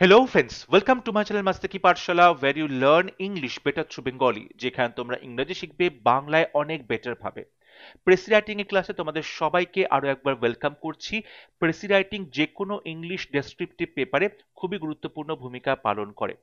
Hello friends, welcome to my channel Mastaki Pathshala where you learn English better through Bengali যেখানে তোমরা ইংরেজি শিখবে বাংলায় অনেক বেটার ভাবে। প্রেসি রাইটিং এর ক্লাসে তোমাদের সবাইকে আরো একবার ওয়েলকাম করছি। প্রেসি রাইটিং যে কোনো ইংলিশ ডেসক্রিপটিভ পেপারে খুবই গুরুত্বপূর্ণ ভূমিকা পালন করে।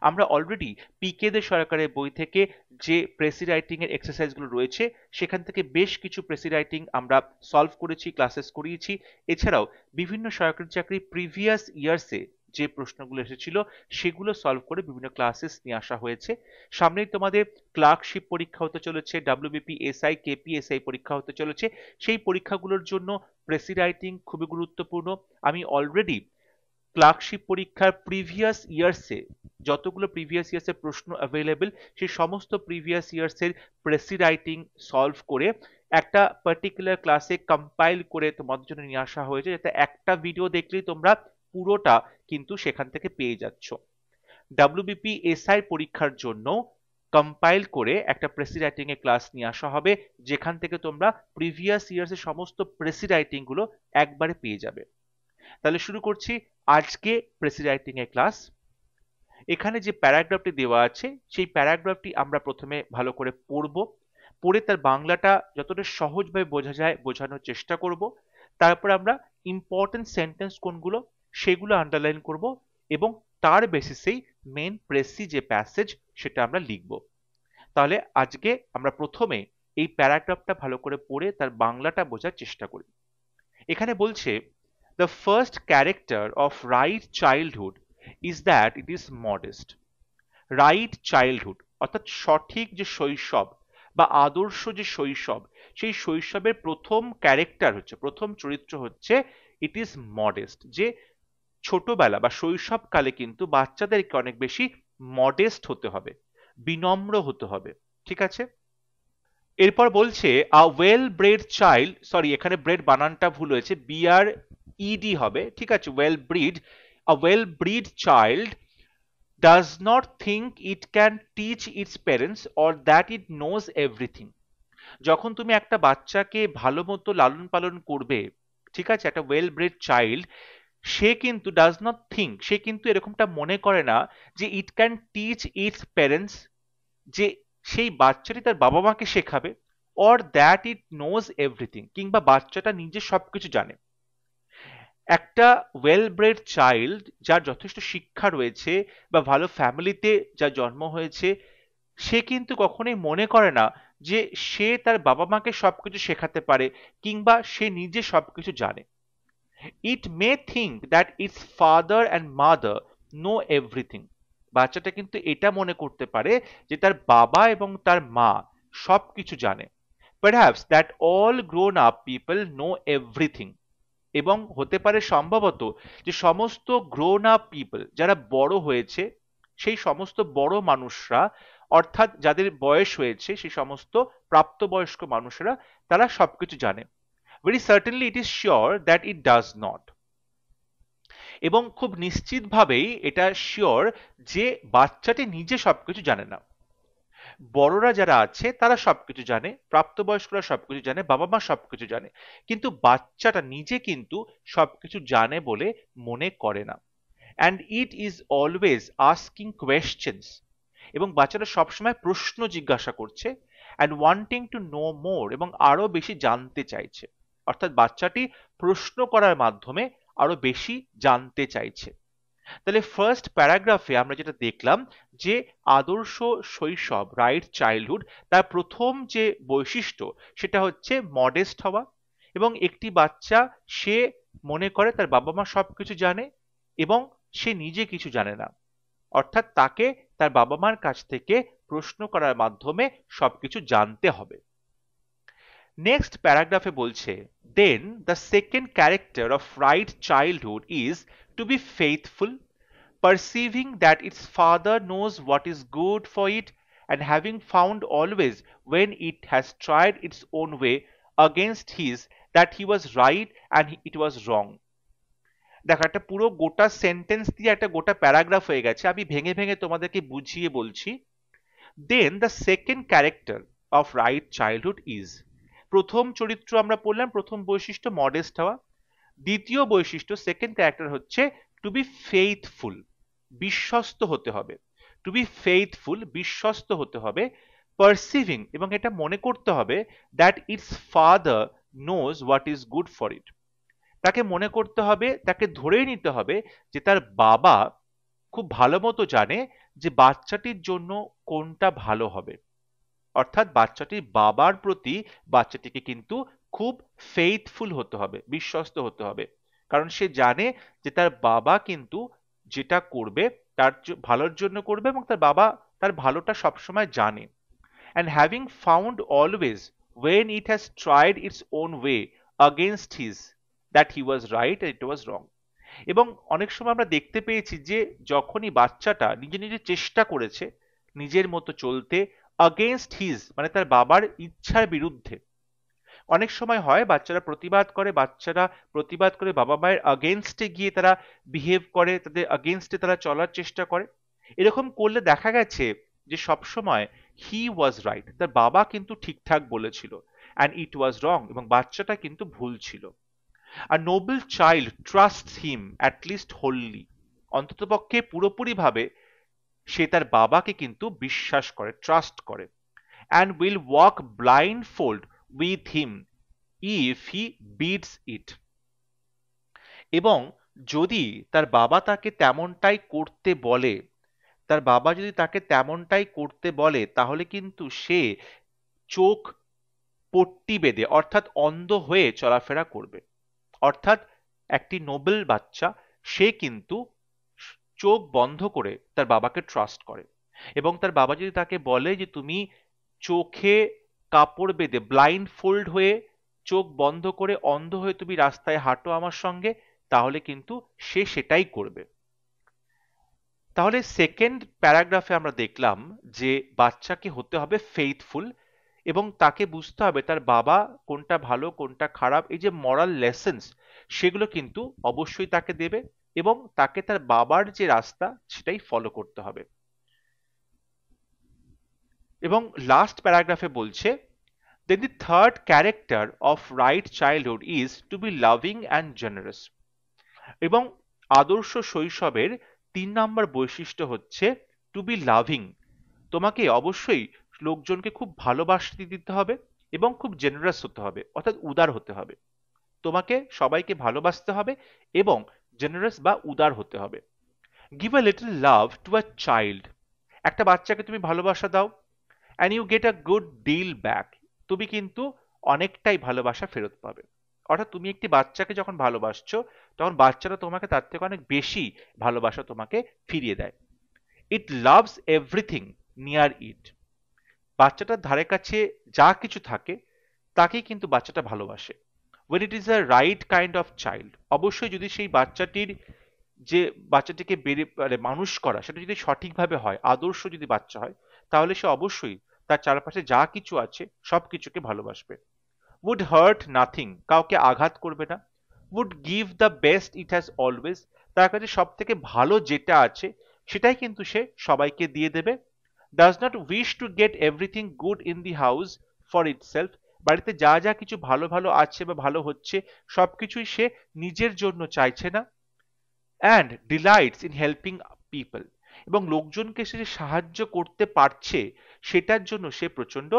আমরা অলরেডি পিকে দে সরকারের বই থেকে যে প্রেসি রাইটিং এর এক্সারসাইজগুলো রয়েছে সেখান থেকে বেশ কিছু প্রেসি রাইটিং আমরা সলভ করেছি, ক্লাসেস করিয়েছি। এছাড়াও বিভিন্ন সরকারি চাকরি প্রিভিয়াস ইয়ার্সে যে প্রশ্নগুলো এসেছিল সেগুলো সলভ করে বিভিন্ন ক্লাসেস নিয়ে আসা হয়েছে। সামনেই তোমাদের ক্লার্কশিপ পরীক্ষা হতে চলেছে, ডাব্লিউবিপি এসআই কেপিএসআই পরীক্ষা হতে চলেছে। সেই পরীক্ষাগুলোর জন্য প্রেসি রাইটিং খুবই গুরুত্বপূর্ণ। আমি অলরেডি ক্লার্কশিপ পরীক্ষার প্রিভিয়াস ইয়ার্সে যতগুলো প্রিভিয়াস ইয়ার্সের প্রশ্ন অ্যাভেলেবেল সেই সমস্ত প্রিভিয়াস ইয়ার্সের প্রেসি রাইটিং সলভ করে একটা পার্টিকুলার ক্লাসে কম্পাইল করে তোমাদের জন্য নিয়ে আসা হয়েছে, যাতে একটা ভিডিও দেখলেই তোমরা পুরোটা কিন্তু সেখান থেকে পেয়ে যাচ্ছ। ডাব্লিউবিপি এসআই পরীক্ষার জন্য কম্পাইল করে একটা প্রেসি রাইটিং এর ক্লাস নিয়ে আসা হবে, যেখান থেকে তোমরা প্রিভিয়াস ইয়ার্স এর সমস্ত প্রেসি রাইটিং গুলো একবারে পেয়ে যাবে। তাহলে শুরু করছি আজকে প্রেসি রাইটিং এর ক্লাস। এখানে যে প্যারাগ্রাফটি দেওয়া আছে সেই প্যারাগ্রাফটি আমরা প্রথমে ভালো করে পড়বো, পড়ে তার বাংলাটা যতটা সহজভাবে বোঝা যায় বোঝানোর চেষ্টা করব। তারপর আমরা ইম্পর্টেন্ট সেন্টেন্স কোনগুলো সেগুলো আন্ডারলাইন করব এবং তার বেসিসেই মেন প্রেসি যে প্যাসেজ সেটা আমরা লিখব। তাহলে আজকে আমরা প্রথমে এই প্যারাগ্রাফটা ভালো করে পড়ে তার বাংলাটা বোঝার চেষ্টা করি। এখানে বলছে, the first character of right childhood is that it is modest. Right childhood অর্থাৎ সঠিক যে শৈশব বা আদর্শ যে শৈশব, সেই শৈশবের প্রথম ক্যারেক্টার হচ্ছে, প্রথম চরিত্র হচ্ছে ইট ইজ মডেস্ট। যে ছোটবেলা বা শৈশবকালে কিন্তু বাচ্চাদেরকে অনেক বেশি মডেস্ট হতে হবে, বিনম্র হতে হবে। ঠিক আছে, এরপর বলছে a well bread child, sorry এখানে ব্রেড বানানটা ভুল হয়েছে, বিআর ইডি হবে, ঠিক আছে, well breed. A well breed child does not think it can teach its parents or that it knows everything. যখন তুমি একটা বাচ্চাকে ভালো মতো লালন পালন করবে, ঠিক আছে, একটা ওয়েল ব্রেড চাইল্ড, সে কিন্তু ডাজ নট থিঙ্ক, সে কিন্তু এরকমটা মনে করে না যে it can teach it's parents, যে সেই বাচ্চাটি তার বাবা মাকে শেখাবে, or that it nose everything, কিংবা বাচ্চাটা নিজে সবকিছু জানে। একটা ওয়েল ব্রেড চাইল্ড যার যথেষ্ট শিক্ষা রয়েছে বা ভালো ফ্যামিলিতে যার জন্ম হয়েছে, সে কিন্তু কখনোই মনে করে না যে সে তার বাবা মাকে সবকিছু শেখাতে পারে কিংবা সে নিজে সবকিছু জানে। It may think that its father and mother know everything. বাচ্চাটা কিন্তু এটা মনে করতে পারে যে তার বাবা এবং তার মা সবকিছু জানে। Perhaps that all grown up people know everything. এবং হতে পারে সম্ভবত যে সমস্ত গ্রোন আপ পিপল, যারা বড় হয়েছে, সেই সমস্ত বড় মানুষরা, অর্থাৎ যাদের বয়স হয়েছে, সেই সমস্ত প্রাপ্তবয়স্ক মানুষরা, তারা সবকিছু জানে। Very certainly it is sure that it does not. এবং খুব নিশ্চিতভাবেই এটা শিওর যে বাচ্চাটি নিজে সবকিছু জানে না। বড়রা যারা আছে তারা সবকিছু জানে, প্রাপ্তবয়স্করা সবকিছু জানে, বাবা মা সবকিছু জানে, কিন্তু বাচ্চাটা নিজে কিন্তু সবকিছু জানে বলে মনে করে না। And it is always asking questions. এবং বাচ্চাটা সবসময় প্রশ্ন জিজ্ঞাসা করছে। And wanting to know more, এবং আরো বেশি জানতে চাইছে। অর্থাৎ বাচ্চাটি প্রশ্ন করার মাধ্যমে আরো বেশি জানতে চাইছে। তাহলে ফার্স্ট প্যারাগ্রাফে আমরা যেটা দেখলাম যে আদর্শ শৈশব, রাইট চাইল্ডহুড, তার প্রথম যে বৈশিষ্ট্য সেটা হচ্ছে মডেস্ট হওয়া। এবং একটি বাচ্চা সে মনে করে তার বাবা মা সবকিছু জানে এবং সে নিজে কিছু জানে না, অর্থাৎ তাকে তার বাবা মার কাছ থেকে প্রশ্ন করার মাধ্যমে সবকিছু জানতে হবে। নেক্সট প্যারাগ্রাফে বলছে, then the second character of right childhood is to be faithful, perceiving that its father knows what is good for it, and having found always when it has tried its own way against his, that he was right and it was wrong. দেখো, একটা পুরো গোটা sentence দিয়ে একটা গোটা paragraph হয়ে গেছে, আমি ভেঙে ভেঙে তোমাদেরকে বুঝিয়ে বলছি। Then the second character of right childhood is, প্রথম চরিত্র আমরা পড়লাম, প্রথম বৈশিষ্ট্য মডেস্ট হওয়া। দ্বিতীয় বৈশিষ্ট্য, সেকেন্ড ক্যারেক্টার হচ্ছে টু বি ফেইথফুল। বিশ্বস্ত হতে হবে। টু বি ফেইথফুল, বিশ্বস্ত হতে হবে। পারসিভিং, এবং এটা মনে করতে হবে that its father knows what is good for it. তাকে মনে করতে হবে, তাকে ধরেই নিতে হবে যে তার বাবা খুব ভালো মতো জানে যে বাচ্চাটির জন্য কোনটা ভালো হবে। অর্থাৎ বাচ্চাটির বাবার প্রতি বাচ্চাটিকে কিন্তু খুব ফেইথফুল হতে হবে, বিশ্বস্ত হতে হবে। কারণ সে জানে যে তার বাবা কিন্তু যেটা করবে তার ভালোর জন্য করবে, এবং তার বাবা তার ভালোটা সবসময় জানে। And having found always, when it has tried its own way against his, that he was right and it was wrong. এবং অনেক সময় আমরা দেখতে পেয়েছি যে যখনই বাচ্চাটা নিজে নিজে চেষ্টা করেছে নিজের মতো চলতে, against his মানে তার বাবার ইচ্ছার বিরুদ্ধে। অনেক সময় হয় বাচ্চারা প্রতিবাদ করে বাবা মায়ের against এ গিয়ে তারা বিহেভ করে, তাদের against এ তারা চলার চেষ্টা করে। এরকম করলে দেখা গেছে যে সবসময় হি ওয়াজ রাইট, তার বাবা কিন্তু ঠিকঠাক বলেছিল, অ্যান্ড ইট ওয়াজ রং, এবং বাচ্চাটা কিন্তু ভুল ছিল। আর noble child trusts him at least wholly, অন্ততপক্ষে পুরোপুরিভাবে সে তার বাবাকে কিন্তু বিশ্বাস করে, ট্রাস্ট করে। And will walk blindfold with him if he bids it, এবং যদি তার বাবা তাকে তেমনটাই করতে বলে, তার বাবা যদি তাকে তেমনটাই করতে বলে, তাহলে কিন্তু সে চোখ পট্টি বেঁধে অর্থাৎ অন্ধ হয়ে চলাফেরা করবে। অর্থাৎ একটি নোবেল বাচ্চা সে কিন্তু চোখ বন্ধ করে তার বাবাকে ট্রাস্ট করে, এবং তার বাবা যদি তাকে বলে যে তুমি চোখে কাপড় বেঁধে ব্লাইন্ড ফোল্ড হয়ে চোখ বন্ধ করে অন্ধ হয়ে তুমি রাস্তায় হাঁটো আমার সঙ্গে, তাহলে কিন্তু সে সেটাই করবে। তাহলে সেকেন্ড প্যারাগ্রাফে আমরা দেখলাম যে বাচ্চাকে হতে হবে ফেইথফুল, এবং তাকে বুঝতে হবে তার বাবা কোনটা ভালো কোনটা খারাপ, এই যে মরাল লেসন্স সেগুলো কিন্তু অবশ্যই তাকে দেবে, এবং তাকে তার বাবার যে রাস্তা সেটাই ফলো করতে হবে। এবং লাস্ট প্যারাগ্রাফে বলছে, then the third character of right childhood is to be loving and generous. এবং আদর্শ শৈশবের 3 নম্বর বৈশিষ্ট্য হচ্ছে টু বি লাভিং, তোমাকে অবশ্যই লোকজনকে খুব ভালোবাসতে দিতে হবে এবং খুব জেনারাস হতে হবে, অর্থাৎ উদার হতে হবে। তোমাকে সবাইকে ভালোবাসতে হবে এবং জেনারাস বা উদার হতে হবে। Give a little love to a child, একটা বাচ্চাকে তুমি ভালোবাসা দাও, and you get a good deal back, তুমি কিন্তু অনেকটাই ভালোবাসা ফেরত পাবে। অর্থাৎ তুমি একটি বাচ্চাকে যখন ভালোবাসছো তখন বাচ্চারা তোমাকে তার থেকে অনেক বেশি ভালোবাসা তোমাকে ফিরিয়ে দেয়। ইট লাভস এভরিথিং নিয়ার ইট, বাচ্চাটার ধারে কাছে যা কিছু থাকে তাকেই কিন্তু বাচ্চাটা ভালোবাসে। when it is a right kind of child, অবশ্যই যদি সেই বাচ্চাটির যে বাচ্চাটিকে মানে মানুষ করা সেটা যদি সঠিকভাবে হয়, আদর্শ যদি বাচ্চা হয়, তাহলে সে অবশ্যই তার চারপাশে যা কিছু আছে সব কিছুকে ভালোবাসবে। would hurt nothing, কাউকে আঘাত করবে না। would give the best it has always, তার কাছে সব থেকে ভালো যেটা আছে সেটাই কিন্তু সে সবাইকে দিয়ে দেবে। does not wish to get everything good in the house for itself, বাড়িতে যা যা কিছু ভালো ভালো আছে বা ভালো হচ্ছে সবকিছুই সে নিজের জন্য চাইছে না। and delights in helping people, এবং লোকজনকে সে যে সাহায্য করতে পারছে সেটার জন্য সে প্রচন্ড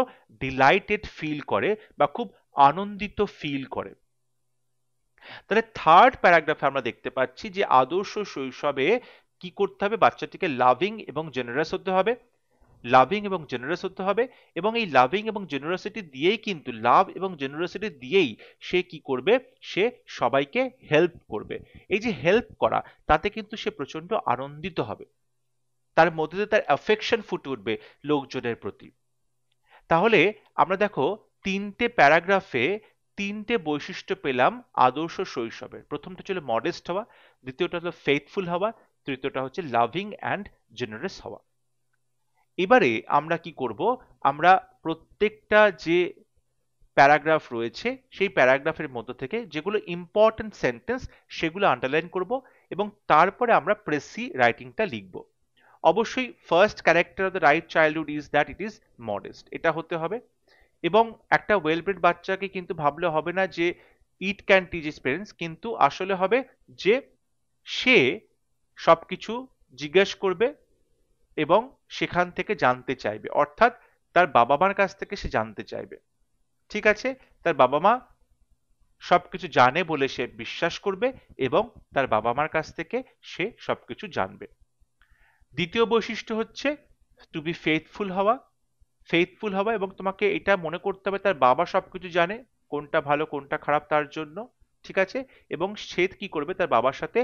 ডিলাইটেড ফিল করে বা খুব আনন্দিত ফিল করে। তাহলে থার্ড প্যারাগ্রাফে আমরা দেখতে পাচ্ছি যে আদর্শ শৈশবে কি করতে হবে, বাচ্চাটিকে লাভিং এবং জেনারাস হতে হবে, লাভিং এবং জেনারাস হতে হবে, এবং এই লাভিং এবং জেনারসিটি দিয়েই কিন্তু লাভ এবং জেনারসিটি দিয়েই সে কি করবে, সে সবাইকে হেল্প করবে। এই যে হেল্প করা তাতে কিন্তু সে প্রচন্ড আনন্দিত হবে, তার মধ্যে দিয়ে তার অ্যাফেকশন ফুটে উঠবে লোকজনের প্রতি। তাহলে আমরা দেখো তিনটে প্যারাগ্রাফে তিনটে বৈশিষ্ট্য পেলাম আদর্শ শৈশবের। প্রথমটা ছিল মডেস্ট হওয়া, দ্বিতীয়টা হলো ফেথফুল হওয়া, তৃতীয়টা হচ্ছে লাভিং অ্যান্ড জেনারাস হওয়া। এবারে আমরা কি করব, আমরা প্রত্যেকটা যে প্যারাগ্রাফ রয়েছে সেই প্যারাগ্রাফের মধ্য থেকে যেগুলো ইম্পর্টেন্ট সেন্টেন্স সেগুলো আন্ডারলাইন করব, এবং তারপরে আমরা প্রেসি রাইটিংটা লিখব। অবশ্যই first character of the right childhood is that it is modest, এটা হতে হবে। এবং একটা ওয়েল ব্রেড বাচ্চাকে কিন্তু ভাবলে হবে না যে it can teach his parents, কিন্তু আসলে হবে যে সে সবকিছু জিজ্ঞেস করবে এবং সেখান থেকে জানতে চাইবে, অর্থাৎ তার বাবা মার কাছ থেকে সে জানতে চাইবে। ঠিক আছে, তার বাবা মা সবকিছু জানে বলে সে বিশ্বাস করবে এবং তার বাবা মার কাছ থেকে সে সবকিছু জানবে। দ্বিতীয় বৈশিষ্ট্য হচ্ছে টু বি ফেথফুল হওয়া। ফেথফুল হওয়া এবং তোমাকে এটা মনে করতে হবে তার বাবা সবকিছু জানে, কোনটা ভালো কোনটা খারাপ তার জন্য। ঠিক আছে, এবং সে কি করবে, তার বাবার সাথে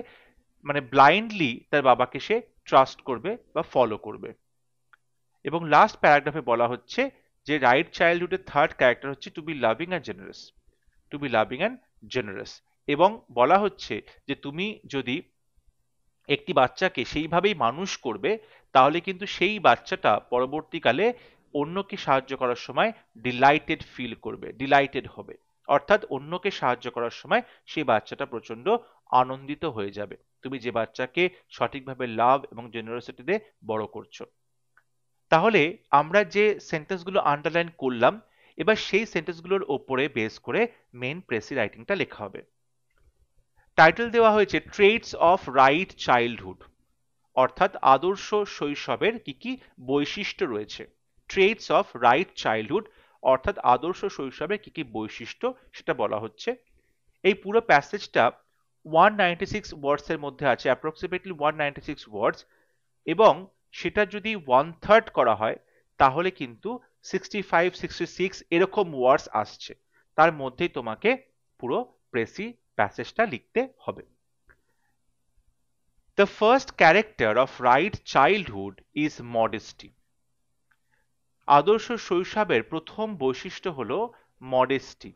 মানে ব্লাইন্ডলি তার বাবাকে সে ট্রাস্ট করবে বা ফলো করবে। এবং লাস্ট প্যারাগ্রাফে বলা হচ্ছে যে রাইট চাইল্ডহুডের থার্ড ক্যারেক্টার হচ্ছে to be loving and generous. To be loving and generous, এবং বলা হচ্ছে যে তুমি যদি একটি বাচ্চাকে সেইভাবেই মানুষ করবে তাহলে কিন্তু সেই বাচ্চাটা পরবর্তীকালে অন্যকে সাহায্য করার সময় ডিলাইটেড ফিল করবে, ডিলাইটেড হবে, অর্থাৎ অন্যকে সাহায্য করার সময় সেই বাচ্চাটা প্রচন্ড আনন্দিত হয়ে যাবে, তুমি যে বাচ্চাকে সঠিকভাবে লাভ এবং জেনারোসিটিতে বড় করছো। তাহলে আমরা যে সেন্টেন্সগুলো আন্ডারলাইন করলাম, এবার সেই সেন্টেন্সগুলোর ওপরে বেস করে মেন প্রেসি রাইটিংটা লেখা হবে। টাইটেল দেওয়া হয়েছে ট্রেটস অফ রাইট চাইল্ডহুড, অর্থাৎ আদর্শ শৈশবের কি কি বৈশিষ্ট্য রয়েছে। ট্রেটস অফ রাইট চাইল্ডহুড অর্থাৎ আদর্শ শৈশবের কি কি বৈশিষ্ট্য সেটা বলা হচ্ছে। এই পুরো প্যাসেজটা 196 ওয়ার্ডস এর মধ্যে আছে, অ্যাপ্রক্সিমেটলি 196 ওয়ার্ডস, এবং সেটা যদি 1/3 করা হয় তাহলে কিন্তু 65-66 এরকম ওয়ার্ডস আসছে। তার মধ্যেই তোমাকে পুরো প্রেসি প্যাসেজটা লিখতে হবে। The first character of right childhood is modesty. আদর্শ শৈশবের প্রথম বৈশিষ্ট্য হলো মডেস্টি,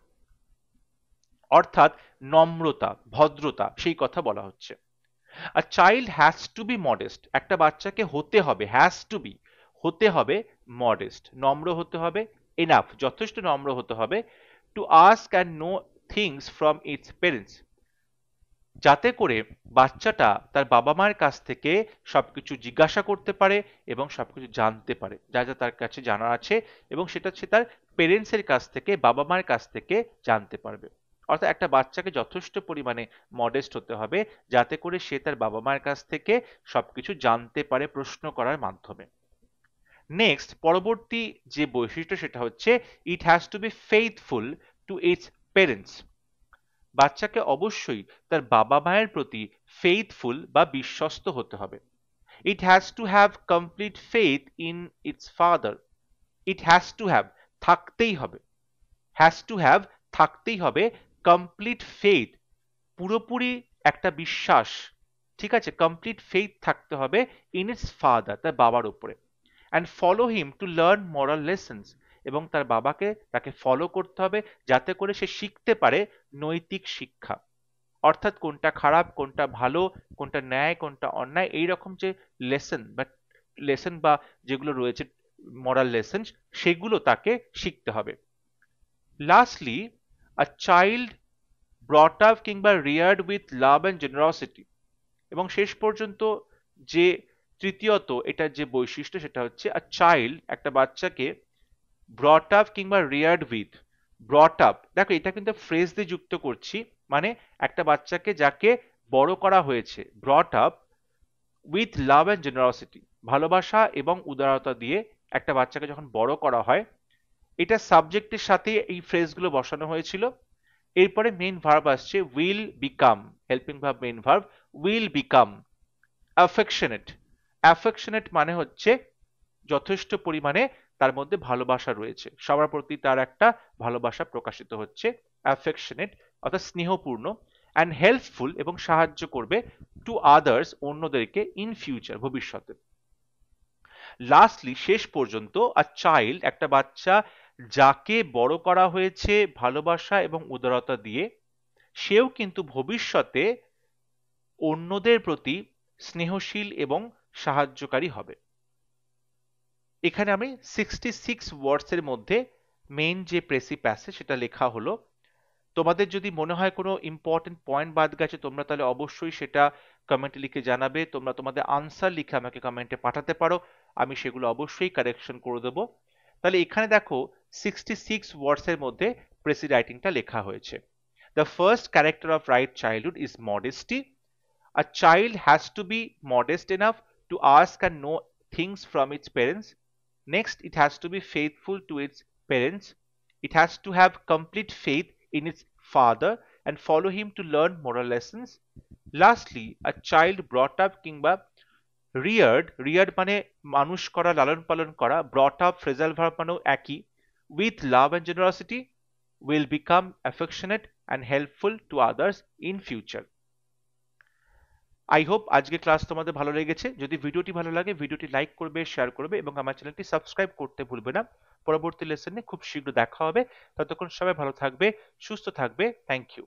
অর্থাৎ নম্রতা, ভদ্রতা, সেই কথা বলা হচ্ছে। A child has to be modest. একটা বাচ্চাকে হতে হবে, has to be, হতে হবে modest, নম্র হতে হবে, enough, যথেষ্ট নম্র হতে হবে, to ask and know things from its parents, যাতে করে বাচ্চাটা তার বাবা মায়ের কাছ থেকে সবকিছু জিজ্ঞাসা করতে পারে এবং সবকিছু জানতে পারে, যা যা তার কাছে জানার আছে, এবং সেটা সে তার পেরেন্টসের কাছ থেকে, বাবা মায়ের কাছ থেকে জানতে পারবে। অর্থাৎ একটা বাচ্চাকে যথেষ্ট পরিমাণে মডেস্ট হতে হবে যাতে করে সে তার বাবা মায়ের কাছ থেকে সবকিছু জানতে পারে প্রশ্ন করার মাধ্যমে। নেক্সট, পরবর্তী যে বৈশিষ্ট্য সেটা হচ্ছে it has to be faithful to its parents. বাচ্চাকে অবশ্যই তার বাবা মায়ের প্রতি ফেইথফুল বা বিশ্বস্ত হতে হবে। ইট has to have complete faith in it's father. It has to have, থাকতেই হবে, হ্যাজ টু হ্যাভ, থাকতেই হবে, কমপ্লিট ফেইথ, পুরোপুরি একটা বিশ্বাস, ঠিক আছে, কমপ্লিট ফেইথ থাকতে হবে ইন ইটস ফাদার, তার বাবার উপরে, and follow him to learn moral lessons, এবং তার বাবাকে তাকে ফলো করতে হবে যাতে করে সে শিখতে পারে নৈতিক শিক্ষা, অর্থাৎ কোনটা খারাপ কোনটা ভালো, কোনটা ন্যায় কোনটা অন্যায়, এইরকম যে লেসন বা যেগুলো রয়েছে মরাল লেসন, সেগুলো তাকে শিখতে হবে। Lastly, a child brought up কিংবা reared with love and generosity, এবং শেষ পর্যন্ত যে তৃতীয়ত এটার যে বৈশিষ্ট্য সেটা হচ্ছে আ চাইল্ড, একটা বাচ্চাকে ব্রট আপ কিংবা রিয়ার্ড উইথ, ব্রট আপ, দেখো এটা কিন্তু ফ্রেজ দিয়ে যুক্ত করছি, মানে একটা বাচ্চাকে যাকে বড় করা হয়েছে, brought up with love and generosity, ভালোবাসা এবং উদারতা দিয়ে একটা বাচ্চাকে যখন বড় করা হয়, এটা সাবজেক্টের সাথে এই ফ্রেজগুলো বসানো হয়েছিল। এরপরে মেইন ভার্ব আসছে will become, helping verb main verb, will become affectionate. Affectionate মানে হচ্ছে যথেষ্ট পরিমাণে তার মধ্যে ভালোবাসা রয়েছে, সবার প্রতি তার একটা ভালোবাসা প্রকাশিত হচ্ছে, অ্যাফেকশনেট অর্থাৎ স্নেহপূর্ণ, অ্যান্ড হেল্পফুল এবং সাহায্য করবে, টু আদার্স অন্যদেরকে, ইন ফিউচার ভবিষ্যতে। লাস্টলি, শেষ পর্যন্ত আ চাইল্ড একটা বাচ্চা যাকে বড় করা হয়েছে ভালোবাসা এবং উদারতা দিয়ে, সেও কিন্তু ভবিষ্যতে অন্যদের প্রতি স্নেহশীল এবং সাহায্যকারী হবে। এখানে আমি 66 ওয়ার্ডস এর মধ্যে মেইন যে প্রেসি প্যাসেজ সেটা লেখা হলো। তোমাদের যদি মনে হয় কোনো ইম্পর্টেন্ট পয়েন্ট বাদ গেছে তোমরা তাহলে অবশ্যই সেটা কমেন্টে লিখে জানাবে, তোমরা তোমাদের আনসার লিখে আমাকে কমেন্টে পাঠাতে পারো, আমি সেগুলো অবশ্যই কারেকশন করে দেবো। তাহলে এখানে দেখো 66 ওয়ার্ডস এর মধ্যে প্রেসি রাইটিংটা লেখা হয়েছে। The first character of right childhood is modesty. A child has to be modest enough to ask and know things from its parents. Next, it has to be faithful to its parents. It has to have complete faith in its father and follow him to learn moral lessons. Lastly, a child brought up কিংবা reared মানে মানুষ করা, লালন পালন করা, brought up phrasal verb মানেও একই, with love and generosity will become affectionate and helpful to others in future. I hope আজকে class তোমাদের ভালো লেগেছে। যদি ভিডিওটি ভালো লাগে ভিডিওটি লাইক করবে, শেয়ার করবে এবং আমার চ্যানেলটি সাবস্ক্রাইব করতে ভুলবে না। পরবর্তী লেসনে খুব শীঘ্র দেখা হবে। ততক্ষণ সবাই ভালো থাকবে, সুস্থ থাকবে। Thank you.